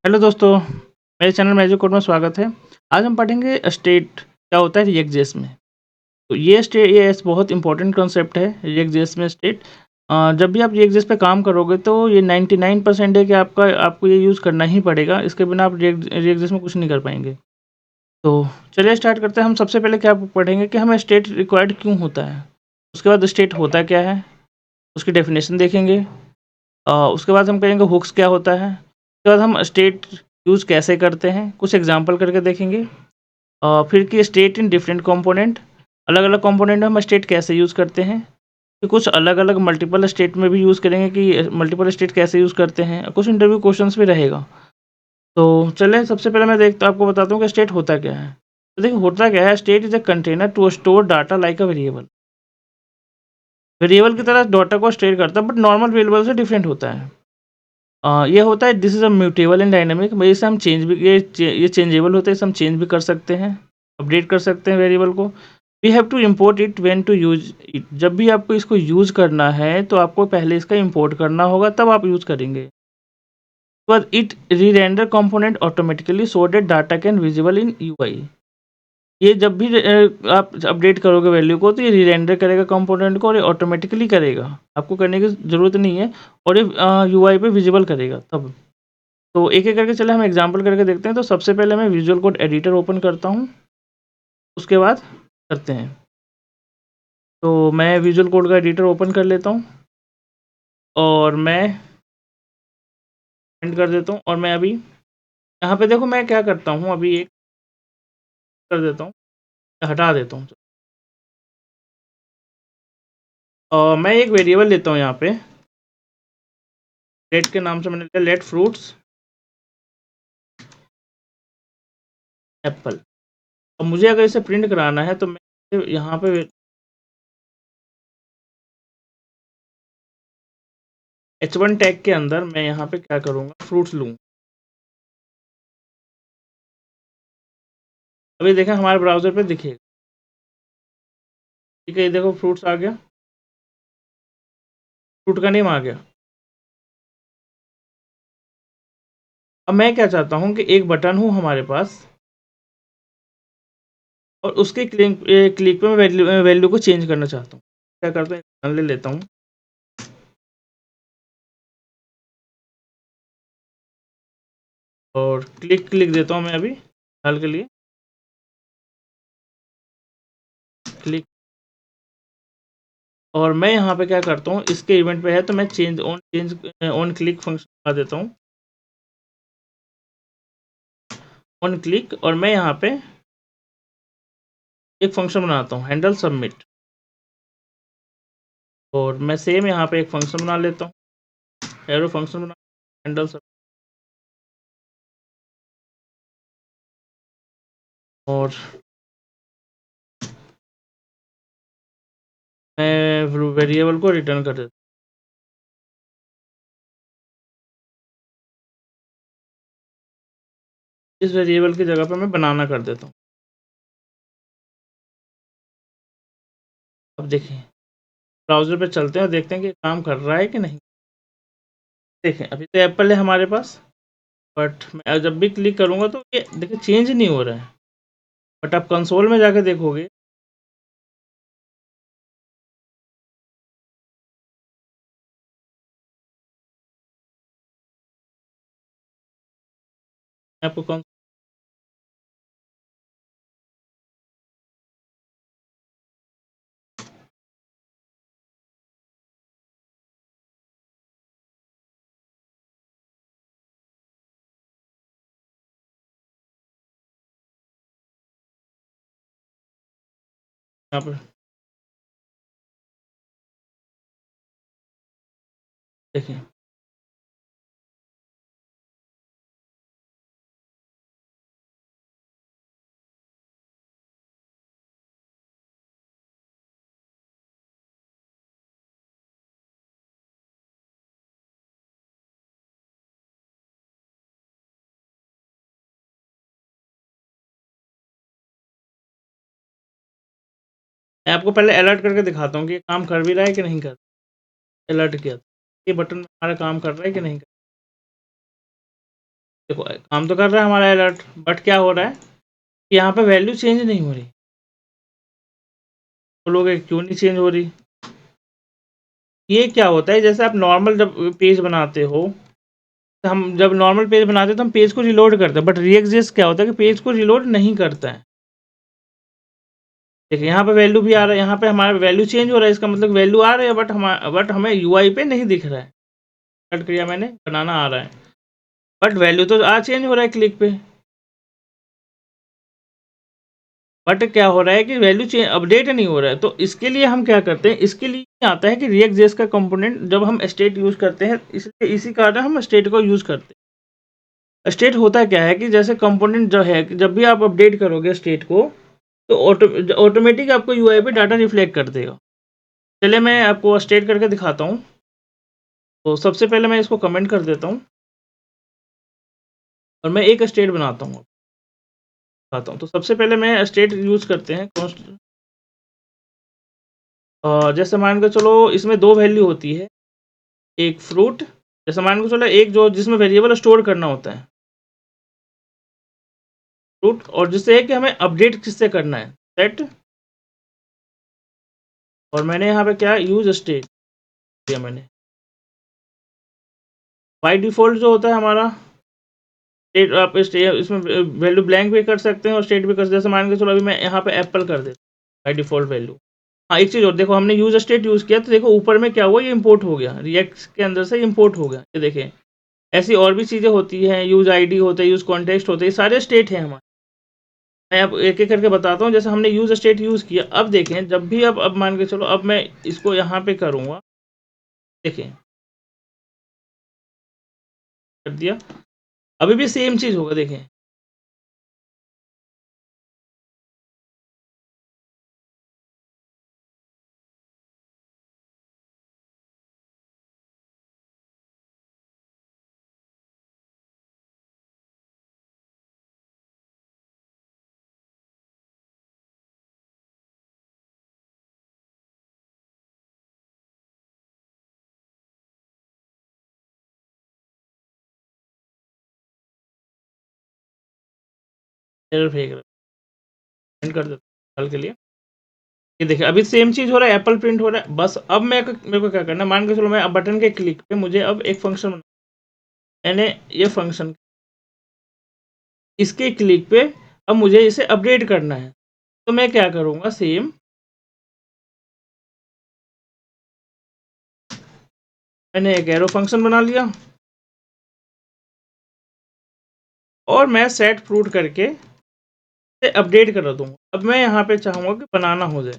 Hello दोस्तों, मेरे channel magic code में स्वागत है। आज हम पढ़ेंगे स्टेट क्या होता है रिएक्ट.जेएस में। तो ये बहुत इंपॉर्टेंट कॉन्सेप्ट है रिएक्ट.जेएस में स्टेट। जब भी आप रिएक्ट.जेएस पे काम करोगे तो ये 99% है कि आपको ये यूज़ करना ही पड़ेगा। इसके बिना आप रिएक्ट.जेएस में कुछ नहीं कर पाएंगे। तो चलिए स्टार्ट करते हैं। हम सबसे पहले क्या पढ़ेंगे कि हमें स्टेट रिक्वायर्ड क्यों होता है। उसके बाद स्टेट होता क्या है, उसकी डेफिनेशन देखेंगे। उसके बाद हम कहेंगे हुक्स क्या होता है। उसके बाद हम स्टेट यूज़ कैसे करते हैं, कुछ एग्जांपल करके देखेंगे। फिर कि स्टेट इन डिफरेंट कंपोनेंट, अलग-अलग कंपोनेंट में हम स्टेट कैसे यूज़ करते हैं। फिर कुछ अलग-अलग मल्टीपल स्टेट में भी यूज़ करेंगे कि मल्टीपल स्टेट कैसे यूज़ करते हैं। कुछ इंटरव्यू क्वेश्चंस भी रहेगा। तो चलें सबसे पहले मैं आपको बताता हूँ कि स्टेट होता क्या है। तो देखिए होता क्या है, state is a container to store data like a variable. Variable की तरह डाटा को स्टोर करता है बट नॉर्मल वेरिएबल से डिफरेंट होता है। ये होता है this is a mutable and dynamic, इसे हम चेंज भी ये चेंजेबल होता है, इसे हम चेंज भी कर सकते हैं, अपडेट कर सकते हैं वेरिएबल को। We have to import it when to use it, जब भी आपको इसको यूज़ करना है तो आपको पहले इसका इम्पोर्ट करना होगा तब आप यूज़ करेंगे। उसके बाद it rerender component automatically so that data can visible in UI. ये जब भी आप अपडेट करोगे वैल्यू को तो ये री-रेंडर करेगा कंपोनेंट को और ये ऑटोमेटिकली करेगा, आपको करने की ज़रूरत नहीं है। और ये यूआई पे विजिबल करेगा तब। तो एक-एक करके चले हम एग्ज़ाम्पल करके देखते हैं। तो सबसे पहले मैं विजुअल कोड एडिटर ओपन करता हूँ, उसके बाद करते हैं। तो मैं विजुअल कोड का एडिटर ओपन कर लेता हूँ और मैं एंड कर देता हूँ और मैं अभी यहाँ पे देखो मैं क्या करता हूँ, अभी एक कर देता हूँ, हटा देता हूँ। मैं एक वेरिएबल लेता हूँ यहाँ पे, लेट के नाम से मैंने लिया लेट फ्रूट्स एप्पल। अब मुझे अगर इसे प्रिंट कराना है तो मैं यहाँ पे h1 टैग के अंदर मैं यहाँ पे क्या करूँगा, फ्रूट्स लूँगा। अभी देखें हमारे ब्राउज़र पे दिखेगा, ठीक है। ये देखो फ्रूट्स आ गया, फ्रूट का नेम आ गया। अब मैं क्या चाहता हूँ कि एक बटन हो हमारे पास और उसके क्लिक पे मैं वैल्यू को चेंज करना चाहता हूँ। क्या करता हूँ, एक बटन ले लेता हूँ और क्लिक देता हूँ मैं अभी हाल के लिए, क्लिक। और मैं यहाँ पे क्या करता हूँ, इसके इवेंट पे है तो मैं चेंज ऑन क्लिक फंक्शन लगा देता हूँ, ऑन क्लिक। और मैं यहाँ पे एक फंक्शन बनाता हूँ हैंडल सबमिट। और मैं सेम यहाँ पे एक फंक्शन बना लेता हूँ, एरो फंक्शन बना हैंडल सबमिट। और मैं वेरिएबल को रिटर्न कर देता हूँ, इस वेरिएबल की जगह पे मैं बनाना कर देता हूँ। अब देखिए ब्राउज़र पे चलते हैं और देखते हैं कि काम कर रहा है कि नहीं। देखें अभी तो एप्पल है हमारे पास, बट मैं जब भी क्लिक करूँगा तो ये देखिए चेंज नहीं हो रहा है। बट आप कंसोल में जाके देखोगे, मैं आपको यहाँ पर देखिए मैं आपको पहले अलर्ट करके दिखाता हूँ कि ये काम कर भी रहा है कि नहीं कर रहा। अलर्ट किया, ये बटन हमारा काम कर रहा है कि नहीं कर देखो काम तो कर रहा है हमारा अलर्ट, बट क्या हो रहा है कि यहाँ पे वैल्यू चेंज नहीं हो रही। बोलोगे क्यों नहीं चेंज हो रही? ये क्या होता है, जैसे आप नॉर्मल जब पेज बनाते हो, तो हम जब नॉर्मल पेज बनाते हैं तो हम पेज को रिलोड करते हैं, बट React.js क्या होता है कि पेज को रिलोड नहीं करता है। देखिए यहाँ पे वैल्यू भी आ रहा है, यहाँ पे हमारा वैल्यू चेंज हो रहा है, इसका मतलब वैल्यू आ रही है, बट हमें यूआई पे नहीं दिख रहा है। कट किया मैंने, बनाना आ रहा है, बट वैल्यू तो चेंज हो रहा है क्लिक पे। बट क्या हो रहा है कि वैल्यू चेंज अपडेट नहीं हो रहा है। तो इसके लिए हम क्या करते हैं, इसके लिए आता है कि React.js का कंपोनेंट जब हम स्टेट यूज़ करते हैं, इसलिए इसी कारण हम स्टेट को यूज़ करते हैं। स्टेट होता क्या है कि जैसे कंपोनेंट जो है, जब भी आप अपडेट करोगे स्टेट को, तो ऑटोमेटिक आपको यूआई पे डाटा रिफ्लेक्ट कर देगा। चलिए मैं आपको स्टेट करके दिखाता हूँ। तो सबसे पहले मैं इसको कमेंट कर देता हूँ और मैं एक स्टेट बनाता हूँ, दिखाता हूँ। तो सबसे पहले मैं स्टेट यूज़ करते हैं जैसे मान के चलो इसमें 2 वैल्यू होती है, एक फ्रूट, जैसे मान के चलो एक जो जिसमें वेरिएबल स्टोर करना होता है, फ्रूट, और जिससे है कि हमें अपडेट किससे करना है, सेट, और मैंने यहाँ पे क्या यूज़ स्टेट दिया मैंने। बाय डिफ़ॉल्ट जो होता है हमारा स्टेट, आप इसमें वैल्यू ब्लैंक भी कर सकते हैं और स्टेट भी कर सकते हैं। जैसे मान के चलो अभी मैं यहाँ पे एप्पल कर देता हूँ बाय डिफ़ॉल्ट वैल्यू। हाँ, एक चीज़ और देखो, हमने यूज़ स्टेट यूज़ किया तो देखो ऊपर में क्या हुआ, ये इम्पोर्ट हो गया, रिएक्ट के अंदर से इम्पोर्ट हो गया। ये देखें, ऐसी और भी चीज़ें होती हैं, यूज़ आईडी होता है, यूज़ कॉन्टेक्स्ट होता है, ये सारे स्टेट हैं हमारे। मैं अब एक-एक करके बताता हूँ। जैसे हमने यूज़ स्टेट यूज़ किया, अब देखें जब भी अब मान के चलो अब मैं इसको यहाँ पे करूँगा, देखें कर दिया, अभी भी सेम चीज़ होगा, देखें। एरर फेंक रहा है, कर देता हूँ हल के लिए। ये देखिए अभी सेम चीज़ हो रहा है, एप्पल प्रिंट हो रहा है। बस अब मेरे को क्या करना है, मान के चलो मैं अब बटन के क्लिक पे मुझे अब एक फंक्शन, मैंने ये फंक्शन इसके क्लिक पे अब मुझे इसे अपडेट करना है। तो मैं क्या करूँगा, सेम मैंने एक एरो फंक्शन बना लिया और मैं सेट फ्रूट करके इसे अपडेट कर दूँगा। अब मैं यहाँ पे चाहूँगा कि बनाना हो जाए।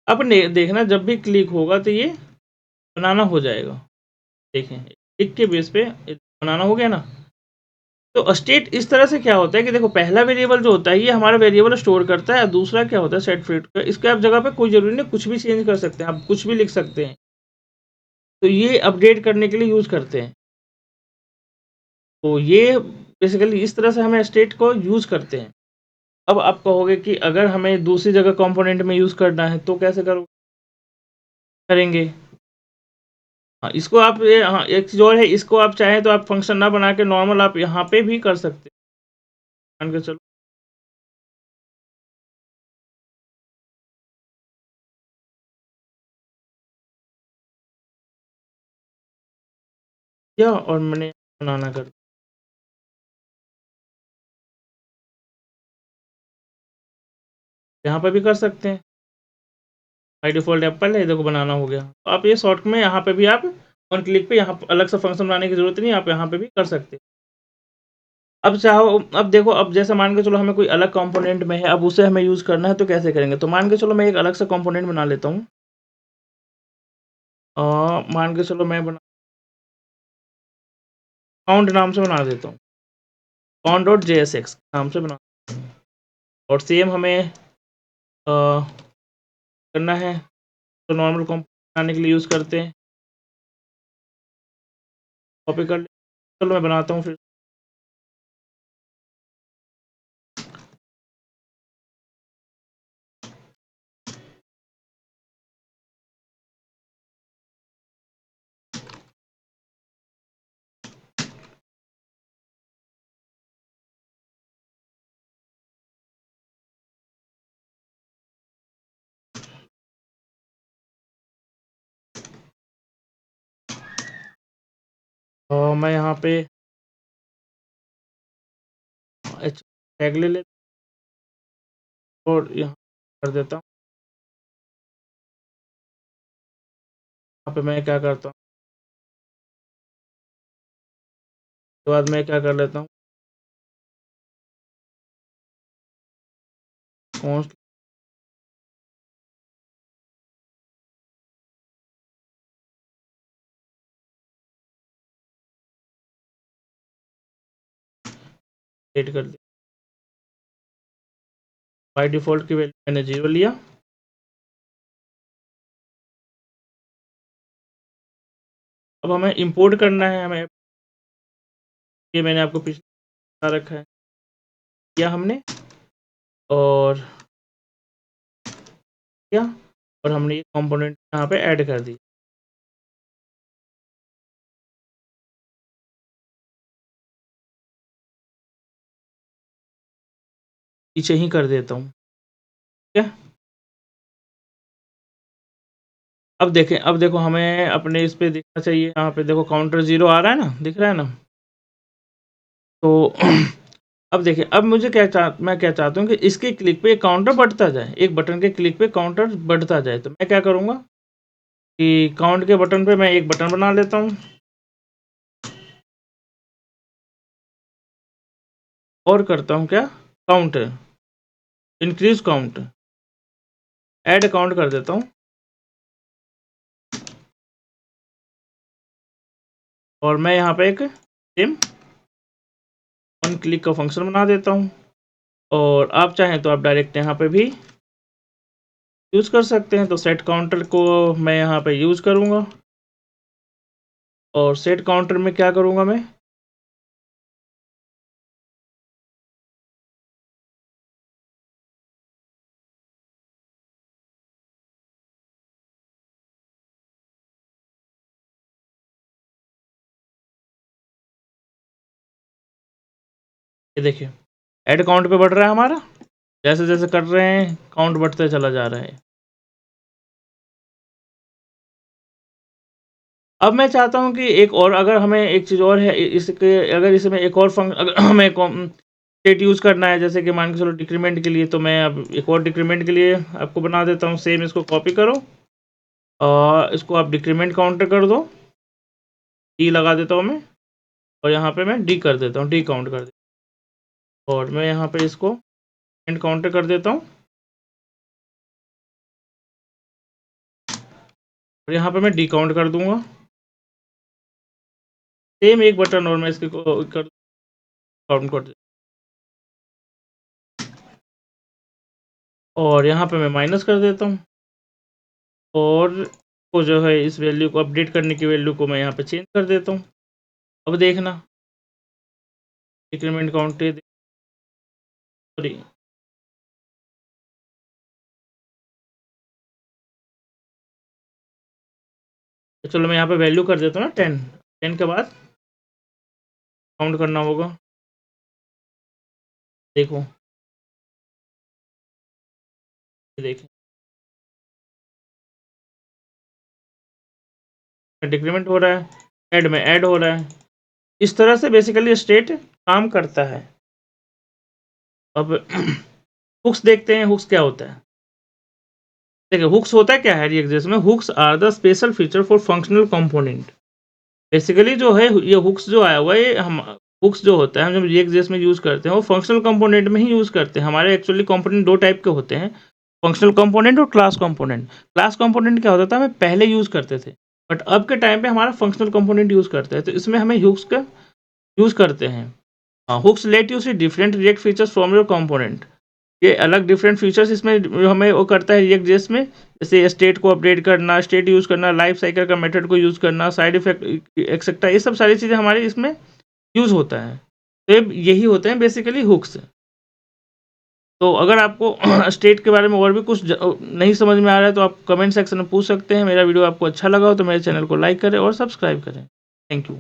अब देखना जब भी क्लिक होगा तो ये बनाना हो जाएगा। देखें, क्लिक के बेस पे बनाना हो गया ना। तो स्टेट इस तरह से क्या होता है कि देखो पहला वेरिएबल जो होता है ये हमारा वेरिएबल स्टोर करता है, दूसरा क्या होता है सेट फ्रूट का। इसके आप जगह पे कोई ज़रूरी नहीं, कुछ भी चेंज कर सकते हैं, आप कुछ भी लिख सकते हैं। तो ये अपडेट करने के लिए यूज़ करते हैं। तो ये बेसिकली इस तरह से हमें स्टेट को यूज़ करते हैं। अब आप कहोगे कि अगर हमें दूसरी जगह कंपोनेंट में यूज़ करना है तो कैसे करेंगे? हाँ, इसको आप हाँ, एक चीज़ और है, इसको आप चाहें तो आप फंक्शन ना बना के नॉर्मल आप यहाँ पे भी कर सकते हैं। मान के चलो किया और मैंने बनाना कर, यहाँ पे भी कर सकते हैं। बाय डिफ़ॉल्ट एप्पल है, देखो बनाना हो गया। तो आप ये शॉर्ट में यहाँ पे भी आप वन क्लिक पे यहाँ अलग से फंक्शन बनाने की ज़रूरत नहीं है, आप यहाँ पे भी कर सकते हैं। अब चाहो, अब देखो, अब जैसे मान के चलो हमें कोई अलग कंपोनेंट में है, अब उसे हमें यूज़ करना है तो कैसे करेंगे? तो मान के चलो मैं एक अलग से कंपोनेंट बना लेता हूँ। मान के चलो मैं बना काउंट नाम से बना देता हूँ। count.jsx नाम से बना, और सेम हमें करना है तो नॉर्मल कंपोनेंट बनाने के लिए यूज़ करते हैं। कॉपी कर ले, चलो मैं बनाता हूँ फिर। मैं यहाँ पे एच टैग ले लेता हूँ और यहाँ कर देता हूँ। यहाँ पे मैं क्या करता हूँ, उसके बाद मैं क्या कर लेता हूँ, कॉन्स्ट सेट कर दिया। बाय डिफ़ॉल्ट की वैल्यू मैंने 0 लिया। अब हमें इंपोर्ट करना है, हमें ये मैंने आपको पीछे बता रखा है, किया हमने और किया और हमने ये कंपोनेंट यहाँ पे ऐड कर दिया। पीछे ही कर देता हूँ, ठीक है। अब देखें, अब देखो हमें अपने इस पे दिखना चाहिए, यहाँ पे देखो काउंटर 0 आ रहा है ना, दिख रहा है ना? तो अब देखिए, अब मुझे मैं क्या चाहता हूँ कि इसके क्लिक पे काउंटर बढ़ता जाए, एक बटन के क्लिक पे काउंटर बढ़ता जाए। तो मैं क्या करूँगा कि काउंट के बटन पे मैं एक बटन बना लेता हूँ और करता हूँ क्या, count, increase count, add count कर देता हूँ और मैं यहाँ पे एक सेम वन क्लिक का फंक्शन बना देता हूँ और आप चाहें तो आप डायरेक्ट यहाँ पे भी यूज़ कर सकते हैं। तो सेट काउंटर को मैं यहाँ पे यूज़ करूँगा और सेट काउंटर में क्या करूँगा मैं, ये देखिए ऐड काउंट पे बढ़ रहा है हमारा, जैसे जैसे कर रहे हैं काउंट बढ़ते चला जा रहा है। अब मैं चाहता हूँ कि एक और, अगर हमें एक चीज़ और है इसके, अगर इसमें एक और अगर हमें स्टेट यूज़ करना है, जैसे कि मान के चलो डिक्रीमेंट के लिए, तो मैं अब एक और डिक्रीमेंट के लिए आपको बना देता हूँ। सेम इसको कॉपी करो और इसको आप डिक्रीमेंट काउंटर कर दो, डी लगा देता हूँ मैं और यहाँ पे मैं डी कर देता हूँ, डी काउंट कर देता हूँ और मैं यहाँ पे इसको एंड काउंटर कर देता हूँ और यहाँ पे मैं डी काउंट कर दूंगा। सेम एक बटन और मैं इसके कर काउंट कर देता हूँ और यहाँ पे मैं माइनस कर देता हूँ और वो जो है इस वैल्यू को अपडेट करने की वैल्यू को मैं यहाँ पे चेंज कर देता हूँ। अब देखना डिक्रीमेंट काउंट, सॉरी, चलो मैं यहाँ पे वैल्यू कर देता हूँ ना 10, 10 के बाद काउंट करना होगा। देखो, ये देखें डिक्रीमेंट हो रहा है, ऐड में ऐड हो रहा है। इस तरह से बेसिकली स्टेट काम करता है। अब हुक्स देखते हैं, हुक्स क्या होता है। देखिए हुक्स होता क्या है रिएक्ट में, hooks are the special feature for functional component. Basically जो है ये हुक्स जो आया हुआ है, हम हुक्स जो होता है हम जब रिएक्ट में यूज़ करते हैं वो फंक्शनल कंपोनेंट में ही यूज़ करते हैं। हमारे एक्चुअली कंपोनेंट दो टाइप के होते हैं, फंक्शनल कंपोनेंट और क्लास कंपोनेंट। क्लास कंपोनेंट क्या होता था, हमें पहले यूज़ करते थे, बट अब के टाइम पे हमारा फंक्शनल कंपोनेंट यूज़ करते हैं, तो इसमें हमें हुक्स का यूज़ करते हैं। Hooks let you see different React features from your component. ये अलग डिफरेंट फीचर्स इसमें हमें वो करता है रिएक्ट जेएस में, जैसे स्टेट को अपडेट करना, स्टेट यूज़ करना, लाइफ साइकिल का मेथड को यूज़ करना, साइड इफेक्ट एक्सेट्रा, ये सब सारी चीज़ें हमारे इसमें यूज़ होता है। तो यही होते हैं बेसिकली हुक्स। तो अगर आपको स्टेट के बारे में और भी कुछ नहीं समझ में आ रहा है तो आप कमेंट सेक्शन में पूछ सकते हैं। मेरा वीडियो आपको अच्छा लगा हो तो मेरे चैनल को लाइक करें और सब्सक्राइब करें। Thank you.